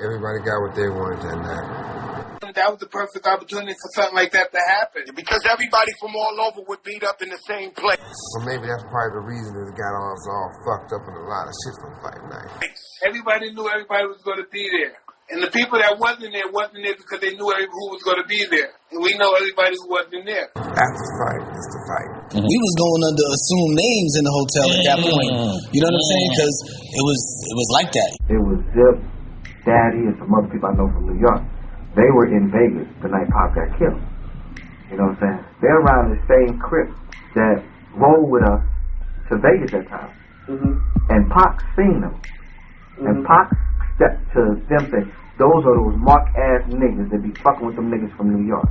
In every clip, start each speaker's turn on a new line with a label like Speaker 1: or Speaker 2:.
Speaker 1: everybody got what they wanted that night.
Speaker 2: That was the perfect opportunity for something like that to happen.
Speaker 3: Because everybody from all over would meet up in the same place.
Speaker 1: So maybe that's probably the reason it got us all fucked up in a lot of shit from fight night.
Speaker 2: Everybody knew everybody was going to be there. And the people that wasn't there because they knew who was going to be there. And we know everybody who wasn't there.
Speaker 1: After the fight, it's the fight.
Speaker 4: We was going under assumed names in the hotel at that point. You know what I'm saying? Because it was like that.
Speaker 5: It was Zip, Daddy, and some other people I know from New York. They were in Vegas the night Pop got killed. You know what I'm saying? They're around the same crib that rolled with us to Vegas that time. Mm-hmm. And Pac seen them. Mm-hmm. And Pac stepped to them and said, those are those mark-ass niggas that be fucking with them niggas from New York.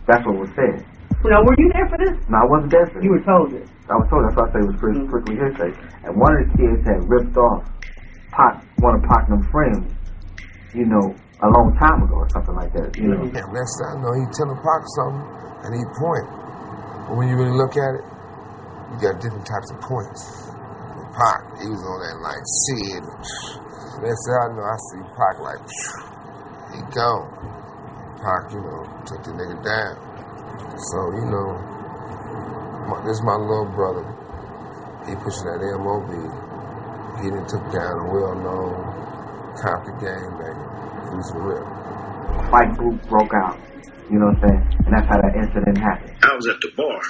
Speaker 5: That's what was said.
Speaker 6: Now, were you there for this?
Speaker 5: No, I wasn't there for this.
Speaker 6: You were told it.
Speaker 5: I was told. That's why I say it was strictly hearsay. And one of the kids had ripped off one of Pac and them friends, you know, a long time ago or something like that, you know.
Speaker 1: Yeah, next time, I know he telling Pac something and he point. But when you really look at it, you got different types of points. And Pac, he was on that like Sid. Next thing I know, I see Pac like, he gone. Pac, you know, took the nigga down. So, you know, this is my little brother. He pushing that MOB. He done took down a well-known Compton gang banger. Who's the real?
Speaker 5: A fight group broke out. You know what I'm saying? And that's how that incident happened.
Speaker 7: I was at the bar,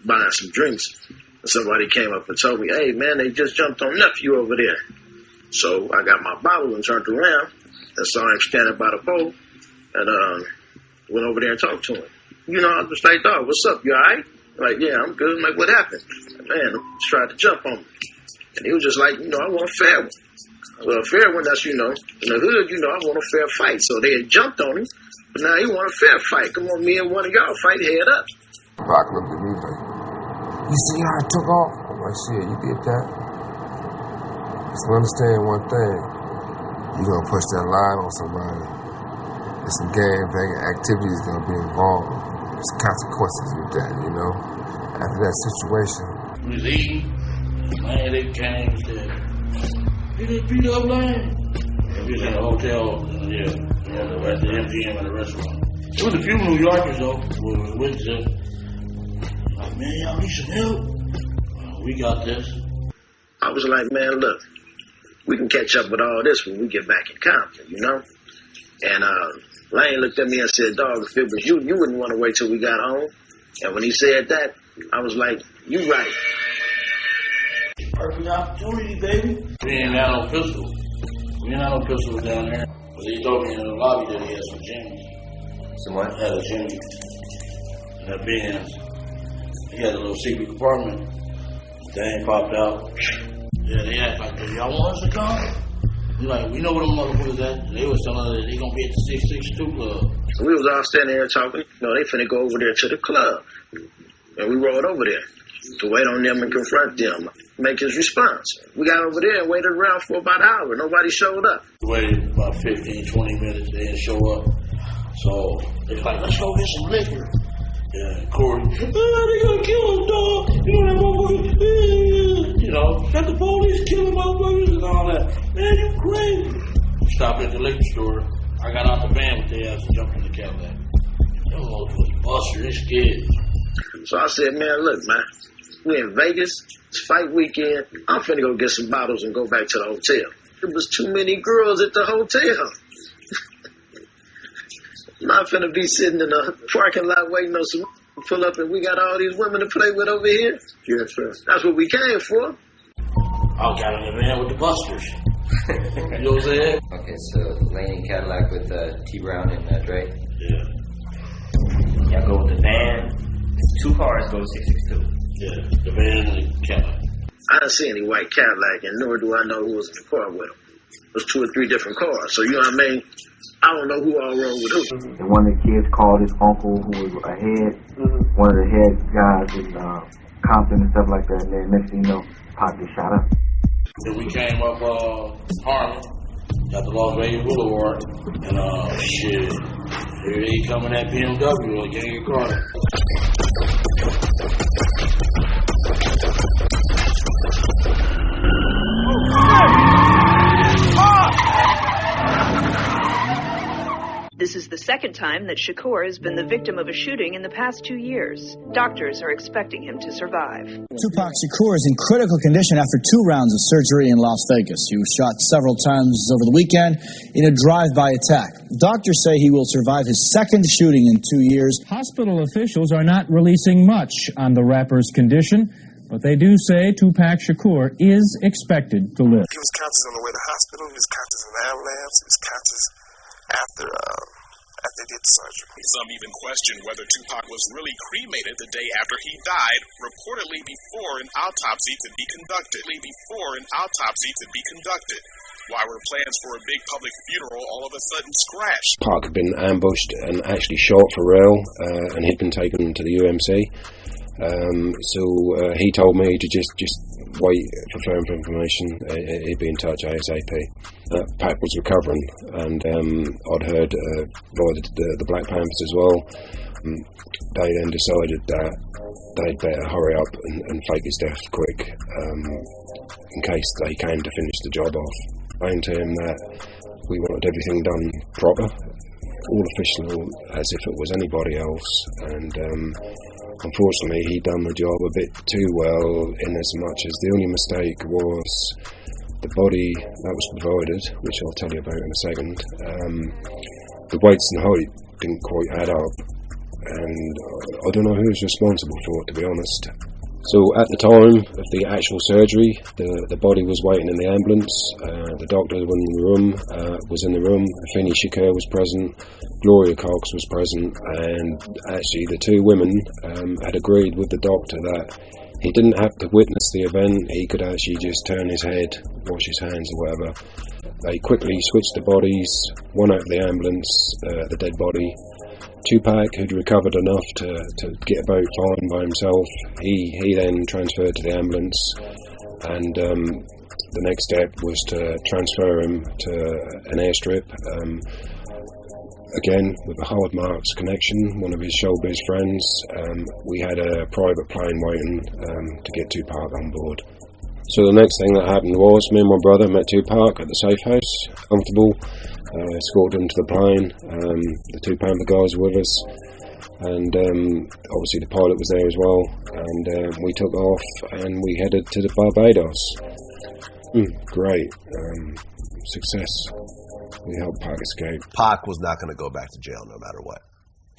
Speaker 7: buying some drinks. And somebody came up and told me, hey, man, they just jumped on nephew over there. So I got my bottle and turned around and saw him standing by the boat and went over there and talked to him. You know, I was like, dog, what's up? You all right? Like, yeah, I'm good. I'm like, what happened? Man, tried to jump on me. And he was just like, you know, I want a fair one. Well, a fair one, that's, you know, in the hood, you know, I want a fair fight. So they had jumped on him, but now he want a fair fight. Come on, me and one of y'all fight head up.
Speaker 1: Pac looked at me like, you see how I took off? I'm like, shit, you did that? Just understand one thing. You gonna push that line on somebody. There's some gang-banging activities gonna be involved. There's consequences with that, you know? After that situation.
Speaker 8: We was eating, man, they came and said, he just beat up Lane. We was in the hotel, yeah, at the MGM at the restaurant. There was a few New Yorkers, though, who was with them. Like, man, y'all need some help? We got this.
Speaker 7: I was like, man, look, we can catch up with all this when we get back in Compton, you know? And Lane looked at me and said, dog, if it was you, you wouldn't want to wait till we got home. And when he said that, I was like, you right.
Speaker 8: Perfect opportunity, baby. We ain't had no pistol. We ain't had no pistols down there. But he told me in the lobby that he had some Jimmys.
Speaker 9: Some what?
Speaker 8: Had a Jimmy. And that Benz. He had a little secret compartment. Thing popped out. Yeah, they asked like, do y'all want us to come? I'm like, we know where them motherfuckers at. They was telling us that they gonna be at the 662 club.
Speaker 7: So we was all standing there talking. You know, they finna go over there to the club. And we rode over there to wait on them and confront them, make his response. We got over there and waited around for about an hour. Nobody showed up.
Speaker 8: We waited about 15, 20 minutes. They didn't show up. So they was like, let's go get some liquor. Yeah, Corey, they gonna kill us, dog. You know that motherfucker. You know, got the police killing motherfuckers and all that. Man, you crazy. Stopped at the liquor store. I got out the van with their ass and jumped in the Cadillac. Them motherfuckers busted. They scared.
Speaker 7: So I said, man, look, man, we in Vegas. It's fight weekend. I'm finna go get some bottles and go back to the hotel. There was too many girls at the hotel. I'm not finna be sitting in the parking lot waiting on some pull up and we got all these women to play with over here.
Speaker 5: Yes, sir.
Speaker 7: That's what we came for.
Speaker 8: I got in the van with the busters. You know what I'm saying?
Speaker 9: Okay, so Lane Cadillac with T Brown and Dre.
Speaker 8: Yeah.
Speaker 10: Y'all go with the van. It's 2 cars go to 662.
Speaker 8: Yeah, the van and the Cadillac.
Speaker 7: I didn't see any white Cadillac, and nor do I know who was in the car with him. It was 2 or 3 different cars, so you know what I mean? I don't know who all rode with who.
Speaker 5: And one of the kids called his uncle, who was a head, one of the head guys in Compton and stuff like that, and then next thing you know, Pop get shot up.
Speaker 8: Then we came up Harlem, got the Las Vegas Boulevard, and shit, here they coming at BMW, a gang of cars.
Speaker 3: Oh!
Speaker 6: second time that Shakur has been the victim of a shooting in the past 2 years. Doctors are expecting him to survive.
Speaker 11: Tupac Shakur is in critical condition after 2 rounds of surgery in Las Vegas. He was shot several times over the weekend in a drive-by attack. Doctors say he will survive his second shooting in 2 years.
Speaker 12: Hospital officials are not releasing much on the rapper's condition, but they do say Tupac Shakur is expected to live.
Speaker 13: He was conscious on the way to the hospital. He was conscious in the ambulance. He was conscious after they did the surgery.
Speaker 14: Some even question whether Tupac was really cremated the day after he died, reportedly before an autopsy could be conducted. Why were plans for a big public funeral all of a sudden scratched?
Speaker 15: Pac had been ambushed and actually shot for real, and he'd been taken to the UMC. So he told me to just wait for further information. He'd be in touch ASAP. Pac was recovering, and I'd heard via the Black Panthers as well. They then decided that they'd better hurry up and fake his death quick, in case they came to finish the job off. I explained to him that we wanted everything done proper, all official, as if it was anybody else, and unfortunately he'd done the job a bit too well, in as much as the only mistake was the body that was provided, which I'll tell you about in a second. The weights and height didn't quite add up, and I don't know who was responsible for it, to be honest. So at the time of the actual surgery, the body was waiting in the ambulance. The doctor was in the room. Afeni Shakur was present. Gloria Cox was present, and actually the two women had agreed with the doctor that he didn't have to witness the event. He could actually just turn his head, wash his hands or whatever. They quickly switched the bodies, one out of the ambulance, the dead body. Tupac, who'd recovered enough to get about fine by himself, he then transferred to the ambulance, and the next step was to transfer him to an airstrip, again with a Howard Marks connection, one of his showbiz friends. We had a private plane waiting to get Tupac on board. So the next thing that happened was me and my brother met Tupac at the safe house, comfortable. Escorted him to the plane. The two Panther guys were with us, and obviously the pilot was there as well. And we took off and we headed to the Barbados. Great success. We helped Pac escape.
Speaker 16: Pac was not going to go back to jail no matter what.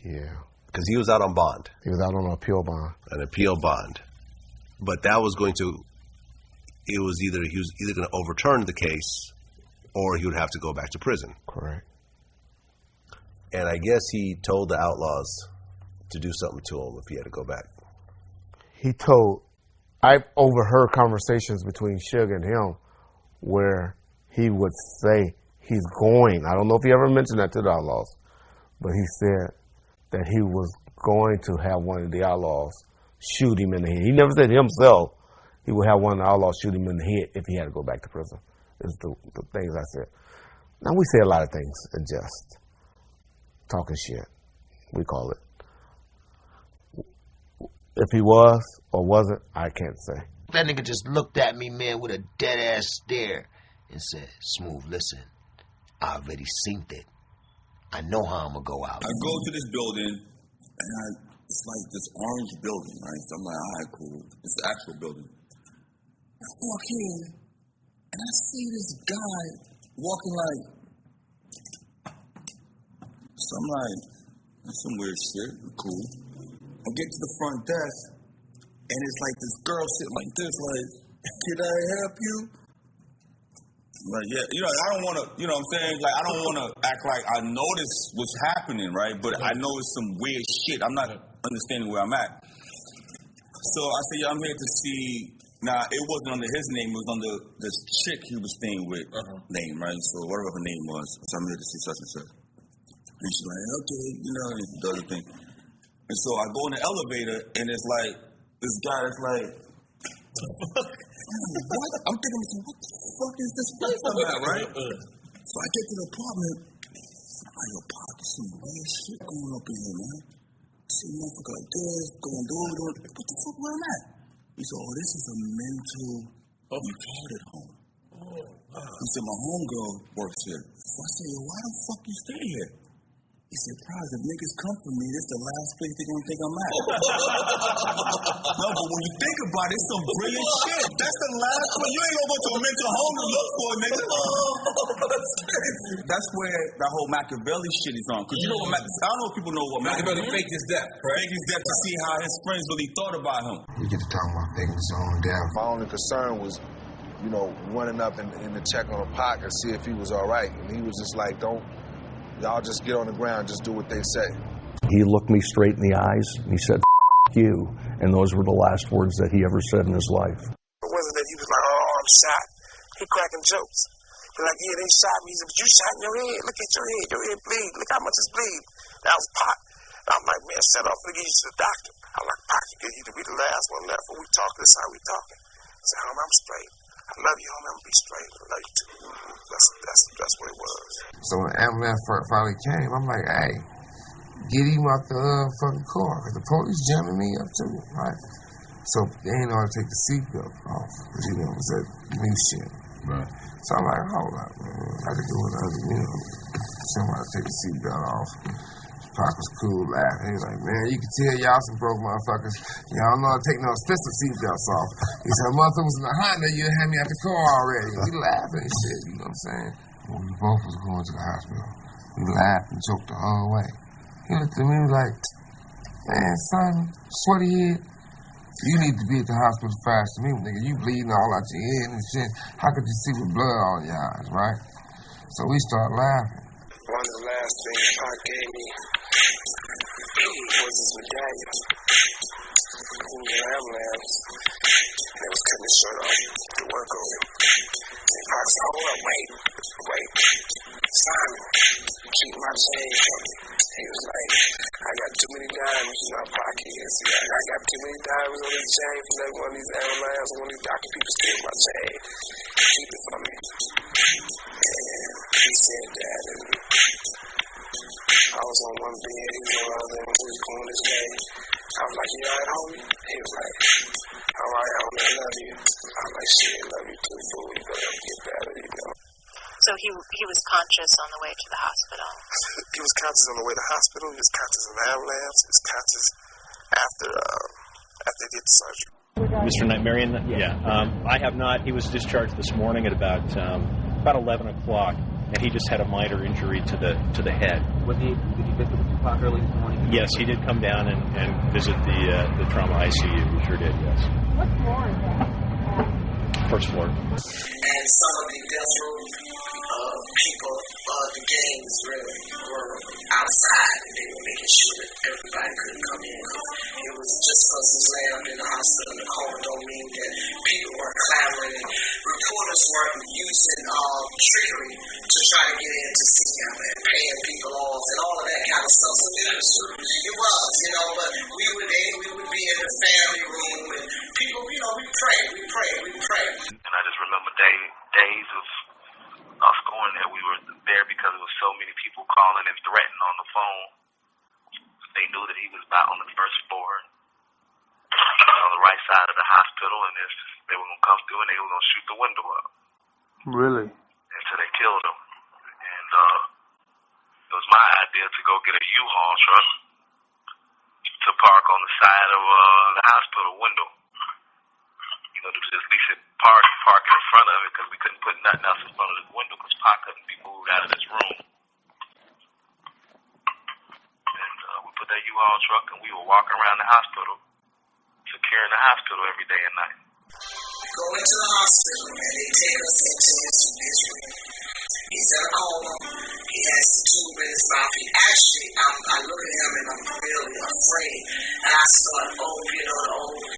Speaker 17: Yeah,
Speaker 16: because he was out on bond.
Speaker 17: He was out on an appeal bond.
Speaker 16: An appeal bond, but that was going to. He was either going to overturn the case, or he would have to go back to prison.
Speaker 17: Correct.
Speaker 16: And I guess he told the outlaws to do something to him if he had to go back.
Speaker 17: I've overheard conversations between Suge and him where he would say he's going. I don't know if he ever mentioned that to the outlaws, but he said that he was going to have one of the outlaws shoot him in the head. He never said himself he would have one of the outlaws shoot him in the head if he had to go back to prison. Is the things I said. Now, we say a lot of things in jest. Talking shit, we call it. If he was or wasn't, I can't say.
Speaker 18: That nigga just looked at me, man, with a dead-ass stare and said, "Smooth, listen, I already seen it. I know how I'm going to go out."
Speaker 19: I go to this building, and it's like this orange building, right? So I'm like, all right, cool. It's the actual building. I walk in, and I see this guy walking like, so I'm like, that's some weird shit, cool. I get to the front desk, and it's like this girl sitting like this, like, "Can I help you?" I'm like, yeah, I don't want to, you know what I'm saying? Like, I don't want to act like I notice what's happening, right? But I know it's some weird shit. I'm not understanding where I'm at. So I say, yeah, I'm here to see. Now, it wasn't under his name, it was under this chick he was staying with name, right? So whatever her name was, so I'm here to see such and such. And she's like, okay, and she does the thing. And so I go in the elevator, and it's like, this guy is like, what? I'm thinking, what the fuck is this place I'm at, right? So I get to the apartment, I'm like, yo, Pop, there's some weird shit going up in here, man. I see a motherfucker like this, going, what the fuck, where I'm at? He said, oh, this is a mental retarded home. He said, my homegirl works here. So I said, yo, why the fuck you stay here? He said, Prize, if niggas come for me, this the last place they gonna think I'm at. No, but when you think about it, it's some brilliant shit. That's the last place. You ain't gonna go to a mental home to look for a nigga. That's crazy. That's where that whole Machiavelli shit is on. Because you know what, I don't know if people know what Machiavelli faked his death. Right? Faked his death to see how his friends really thought about him.
Speaker 1: We get to talk about faking his own death.
Speaker 20: My only concern was, you know, running up and to check on Pac and see if he was all right. And he was just like, y'all just get on the ground, just do what they say.
Speaker 21: He looked me straight in the eyes and he said, F you. And those were the last words that he ever said in his life.
Speaker 13: It wasn't that he was like, oh, I'm shot. He cracking jokes. He like, yeah, they shot me. He said, but you shot in your head. Look at your head bleed. Look how much it's bleed. That was Pac. I'm like, man, shut up. Let me get you to the doctor. I'm like, Pac, you to be the last one left. When we talk, this is how we talking. I said, homie, I'm straight. I love you, homie. I'm gonna be straight. I love you too. That's what it was.
Speaker 1: So when the ambulance finally came, I'm like, hey, get him out the fucking car. Because the police jamming me up too, right? So they ain't know how to take the seatbelt off. Because, you know, it was that new shit. Right. So I'm like, hold up, man. I could do another, you know, somebody take the seatbelt off. Pac was cool, laughing. He was like, man, you can tell y'all some broke motherfuckers. Y'all know how to take no expensive seatbelts off. He said, motherfucker was in the Honda, you had me out the car already. We laughing and shit, you know what I'm saying? When we both was going to the hospital, we laughed and joked the whole way. He looked at me and was like, man, son, sweaty head, you need to be at the hospital fast to me, nigga. You bleeding all out your head and shit. How could you see with blood all in your eyes, right? So we started laughing.
Speaker 13: One of the last things Pac gave me was his medallion. He was in the ambulance. They was cutting his shirt off to work on him. And Pac said, hold up, wait. Simon, keep my change from me. He was like, I got too many diamonds in my pocket. I got too many diamonds on this chain from every one of these ambulance and one of these doctor people steal my chain. Keep it from me. And he said that, and I was on one bed, he was on the other, and we was going this way. I was like, you alright, homie? He was like, alright, homie, I love you. I was like, shit, I love you too, fool. You gotta get better, you know.
Speaker 22: So he was conscious on the way to the hospital?
Speaker 13: He was conscious on the way to the hospital. He was conscious in the ambulance. He was conscious after they did the surgery.
Speaker 23: Mr. Nightmarian? Yeah. I have not. He was discharged this morning at about 11 o'clock, and he just had a minor injury to the head.
Speaker 24: Did he visit with Tupac early this morning?
Speaker 23: Yes, he did come down and visit the trauma ICU. He sure did, yes.
Speaker 22: What floor is that?
Speaker 23: First floor.
Speaker 25: And some of the death row people, the gangs really were outside, and they were making sure that everybody couldn't come in. It was just because he's laying up in the hospital in the coma don't mean that people weren't clamoring, and reporters weren't using trickery to try to get in to see him and paying people off and all of that kind of stuff. So it was, you know, but we would be in the family room and people, you know, we pray.
Speaker 26: And I just remember days of us going there. We were there because there was so many people calling and threatening on the phone. They knew that he was about on the first floor, on the right side of the hospital, and they were going to come through and they were going to shoot the window up.
Speaker 2: Really?
Speaker 26: Until they killed him. And it was my idea to go get a U-Haul truck to park on the side of the hospital window. You know, to at least park in front of it, because we couldn't put nothing else in front of this window because Pac couldn't be moved out of this room. And we put that U-Haul truck and we were walking around the hospital, securing the hospital every day and night.
Speaker 25: We go into the hospital and they take us into his room. He's in a coma. He has the tube in his mouth. I look at him and I'm really afraid. And I start, the old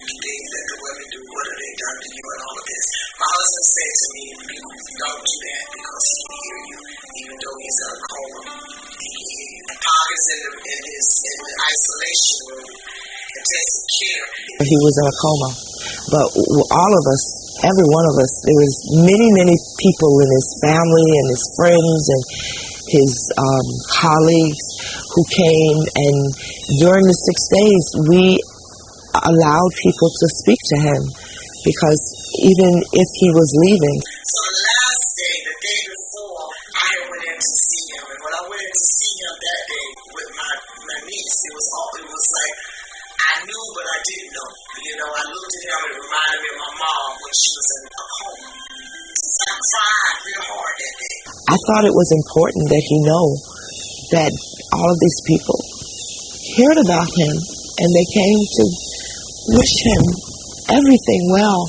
Speaker 25: things that the women do. What have they done to you and all of this? My husband said to me, don't do that because he can hear you. Even though he's in a coma, he can hear you. And Pac is in the isolation room, intensive care.
Speaker 27: He was in a coma. But all of us, every one of us, there was many people in his family and his friends and his colleagues who came, and during the 6 days we allowed people to speak to him because even if he was leaving.
Speaker 25: So the last day, the day before, I went in to see him, and when I went in to see him that day,
Speaker 27: I thought it was important that he know that all of these people cared about him and they came to wish him everything well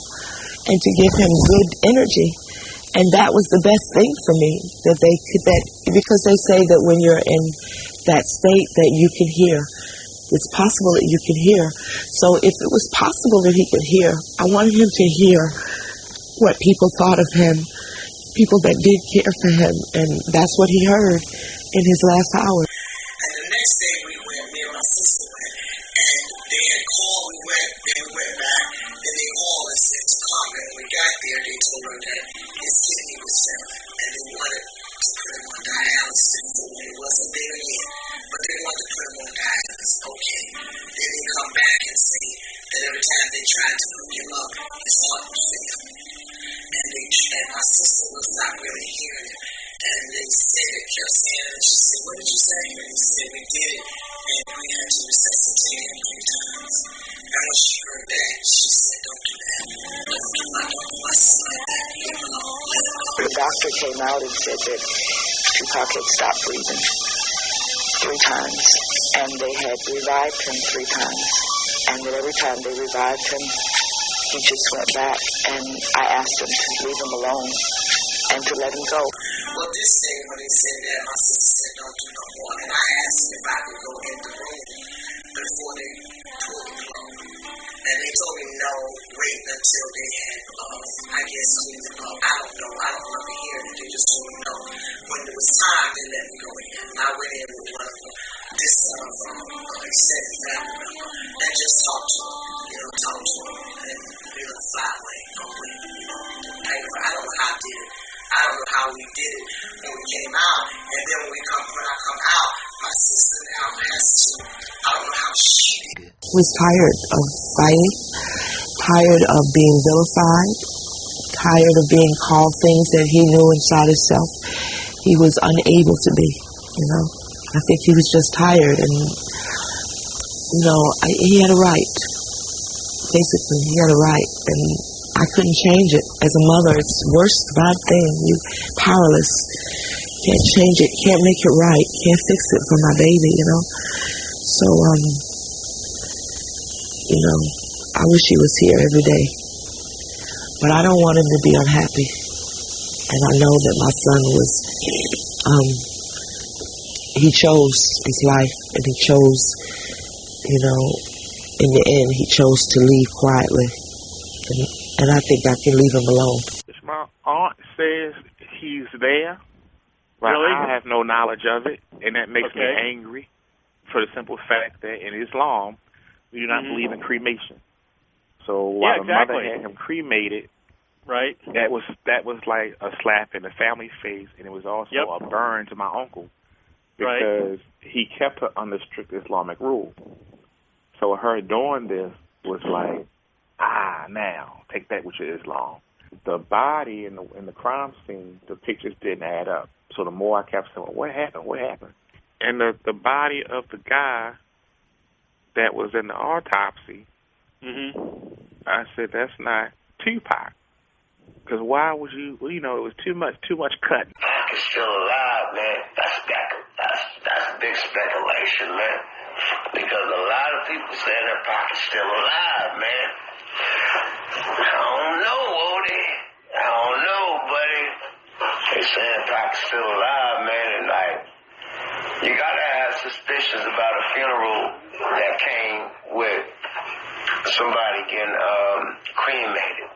Speaker 27: and to give him good energy. And that was the best thing for me, that they could, because they say that when you're in that state that you can hear. It's possible that you can hear. So if it was possible that he could hear, I wanted him to hear what people thought of him, people that did care for him, and that's what he heard in his last hour.
Speaker 25: And the next day we went, me and my sister went, and they had called, then we went back, then they called and said to come, and when we got there, they told her that his kidney was failing, and they wanted to put him on dialysis, and it wasn't there yet, but they wanted to put him on dialysis, okay. Then they come back and say that every time they tried to hook him up, his heart was failing. And my sister was not really hearing it. And they said it, kept saying it, and she said, what did you say? And he said, we did it, and we had to resuscitate him 3 times. And when she heard that, she said, don't do that. Don't do my son that. Leave him alone. Let him go.
Speaker 6: The doctor came out and said that Tupac had stopped breathing 3 times, and they had revived him 3 times. And that every time they revived him, he just went back, and I asked him to leave him alone and to let him go.
Speaker 25: Well, this day when they said that, my sister said, don't do no more. And I asked them if I could go in the room before they pulled the plug. And they told me no, wait until they had, I guess, cleaned him up. I don't know. I don't remember hearing it. They just told me no. When it was time, they let me go in. And I went in with one of them, this extended family member, and just talked to him, talk to him, and flatway, I don't know how I did it. I don't know how we did it when we came out, and then when I come out, my sister now has to, I don't know how she did it.
Speaker 27: He was tired of fighting, tired of being vilified, tired of being called things that he knew inside himself he was unable to be, I think he was just tired, and, he had a right. Basically, he had a right, and I couldn't change it. As a mother, it's the worst bad thing. You're powerless. Can't change it, can't make it right, can't fix it for my baby, So, I wish he was here every day. But I don't want him to be unhappy. And I know that my son was, he chose his life, and he chose, in the end, he chose to leave quietly. And I think I can leave him alone.
Speaker 3: My aunt says he's there, but
Speaker 4: really?
Speaker 3: I have no knowledge of it, and that makes me angry for the simple fact that in Islam, we do not believe in cremation. So while the mother had him cremated,
Speaker 4: right,
Speaker 3: that was like a slap in the family face, and it was also a burn to my uncle because he kept her under strict Islamic rule. So her doing this was like, now take that with your Islam. The body in the crime scene, the pictures didn't add up. So the more I kept saying, what happened? And the body of the guy that was in the autopsy, I said, that's not Tupac. Because why would you, it was too much cutting.
Speaker 5: Pac is still alive, man. That's big speculation, man. Because a lot of people saying that Pac is still alive, man. I don't know, Odie. I don't know, buddy. They saying Pac's still alive, man, and you gotta have suspicions about a funeral that came with somebody getting cremated.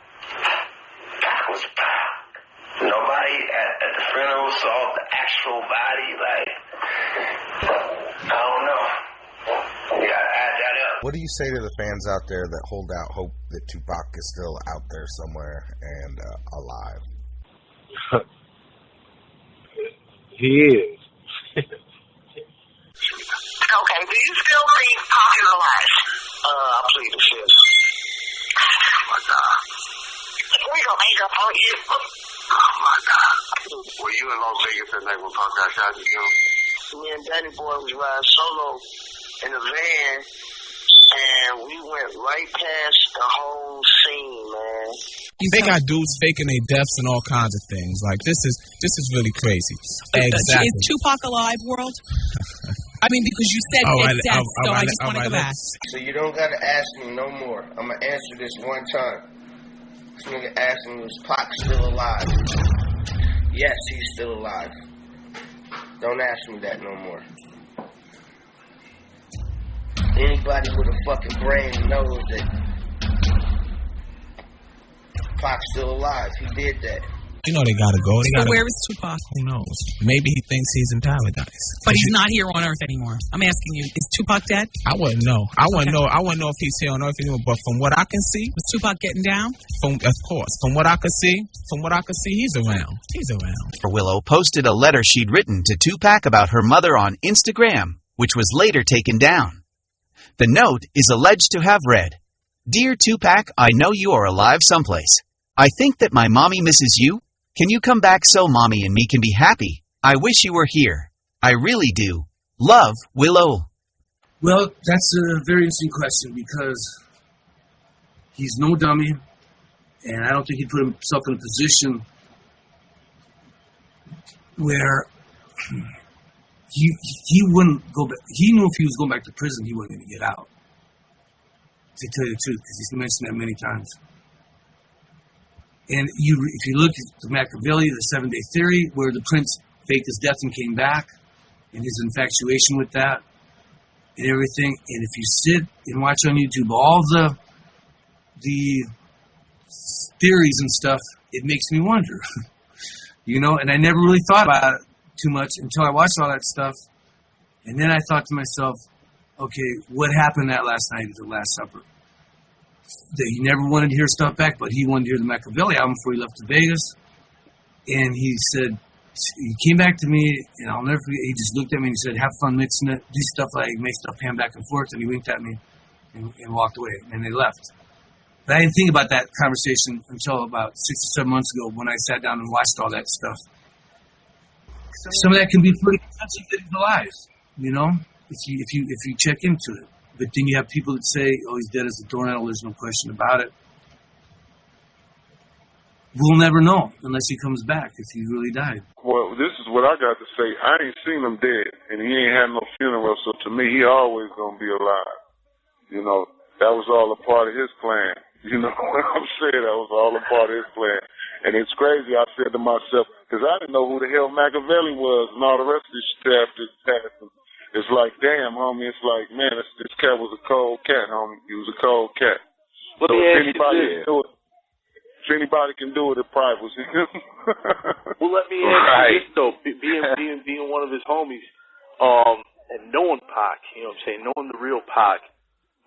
Speaker 5: Pac was Pac. Nobody at the funeral saw the actual body, I don't know. You gotta add that up.
Speaker 7: What do you say to the fans out there that hold out hope that Tupac is still out there somewhere and alive?
Speaker 4: He is.
Speaker 25: Okay, do you still think Pac is alive? I plead the fifth. Oh my God. We gonna hang up on you. Oh my God.
Speaker 5: Were you in Las Vegas that night when Pac got shot?
Speaker 25: Me and Danny Boy was riding solo in the van, and we went right past the whole scene, man.
Speaker 8: They got dudes faking their deaths and all kinds of things. Like, this is really crazy.
Speaker 9: Exactly. Is Tupac alive, World? I mean, because you said death, so I just want to go back.
Speaker 10: So you don't got to ask me no more. I'm going to answer this one time. This nigga asked me, was Pac still alive? Yes, he's still alive. Don't ask me that no more. Anybody with a fucking brain knows that Pac's still alive. He did that.
Speaker 8: You know they gotta go.
Speaker 9: So where is Tupac?
Speaker 8: Who knows? Maybe he thinks he's in paradise.
Speaker 9: But he's not here on Earth anymore. I'm asking you, is Tupac dead?
Speaker 8: I wouldn't know. I wouldn't know if he's here on Earth anymore. But from what I can see,
Speaker 9: was Tupac getting down?
Speaker 8: Of course. From what I can see, he's around. He's around.
Speaker 11: Willow posted a letter she'd written to Tupac about her mother on Instagram, which was later taken down. The note is alleged to have read, "Dear Tupac, I know you are alive someplace. I think that my mommy misses you. Can you come back so mommy and me can be happy? I wish you were here. I really do. Love, Willow."
Speaker 12: Well, that's a very interesting question because he's no dummy, and I don't think he put himself in a position where he wouldn't go back. He knew if he was going back to prison, he wasn't going to get out. To tell you the truth, because he's mentioned that many times. And if you look at the Machiavelli, the 7-Day Theory, where the prince faked his death and came back, and his infatuation with that, and everything, and if you sit and watch on YouTube all the theories and stuff, it makes me wonder. And I never really thought about it too much until I watched all that stuff, and then I thought to myself, okay, what happened that last night at the Last Supper? That he never wanted to hear stuff back, but he wanted to hear the Machiavelli album before he left to Vegas. And he said, he came back to me, and I'll never forget, he just looked at me and he said, have fun mixing it, do stuff like make stuff pan back and forth, and he winked at me and walked away, and they left. But I didn't think about that conversation until about 6 or 7 months ago when I sat down and watched all that stuff. Some of that can be pretty offensive that he's alive, if you check into it. But then you have people that say, oh, he's dead as a doornail, there's no question about it. We'll never know unless he comes back, if he really died.
Speaker 14: Well, this is what I got to say. I ain't seen him dead, and he ain't had no funeral, so to me, he always going to be alive. That was all a part of his plan. What I'm saying, that was all a part of his plan. And it's crazy, I said to myself, because I didn't know who the hell Machiavelli was and all the rest of this shit after his passing. It's like, damn, homie, it's like, man, this cat was a cold cat, homie. He was a cold cat. So if anybody can do it, it probably was him.
Speaker 15: Well, let me ask you this, though. Being one of his homies, and knowing Pac, knowing the real Pac,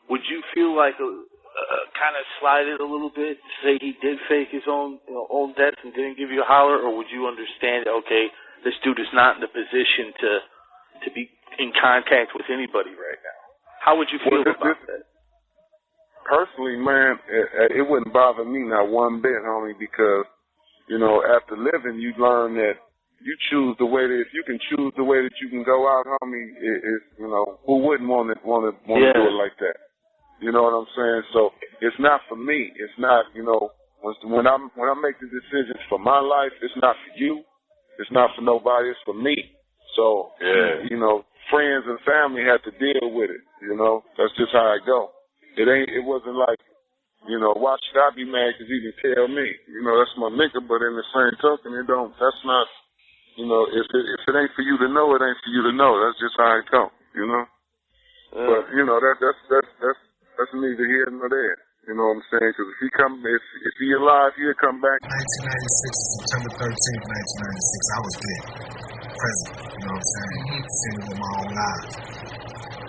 Speaker 15: would you feel like kind of slide it a little bit, say he did fake his own death and didn't give you a holler, or would you understand, okay, this dude is not in the position to be in contact with anybody right now? How would you feel about that?
Speaker 14: Personally, man, it wouldn't bother me not one bit, homie, because, after living, you learn that you choose the way that, if you can choose the way that you can go out, homie, who wouldn't want to do it like that? You know what I'm saying? So it's not for me. It's not, when I make the decisions for my life, it's not for you. It's not for nobody. It's for me. So, friends and family had to deal with it, That's just how I go. It wasn't like, why should I be mad because he can tell me? That's my nigga, but in the same token, that's not, if it ain't for you to know, it ain't for you to know. That's just how it go, But, that's neither here nor there. You know what I'm saying? Because if he alive, he'll come back.
Speaker 1: 1996, September 13th, 1996, I was there, present. You know what I'm saying? Seeing it with my own eyes.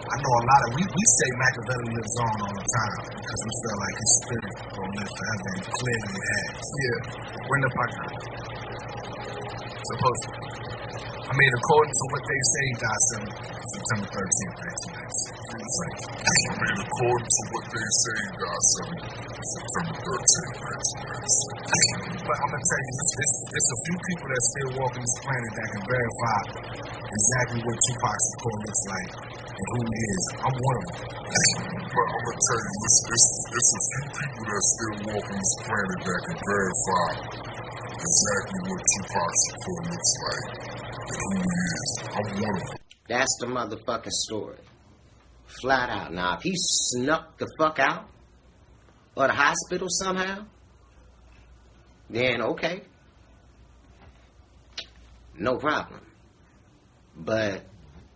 Speaker 1: I know a lot of, we say Machiavelli lives on all the time because we feel like his spirit will live forever, and clearly it has. Yeah. When the Pac supposed to. I mean, according to what they say, he died September 13th, 1996. It's like, according to what they say, he died September 13th, 1996. But I'm going to tell you, there's a few people that still walk on this planet that can verify exactly what Tupac's record looks like
Speaker 13: and who he is. I'm one of them. But I'm going to tell you, it's a few people that still walk on this planet that can verify exactly what Tupac Shakur looks like and who he is. I'm one of them.
Speaker 16: That's the motherfucking story. Flat out. Now, if he snuck the fuck out of the hospital somehow, then okay. No problem. But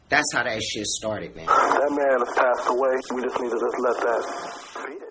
Speaker 16: that's how that shit started, man.
Speaker 15: That man has passed away. We just need to just let that be it.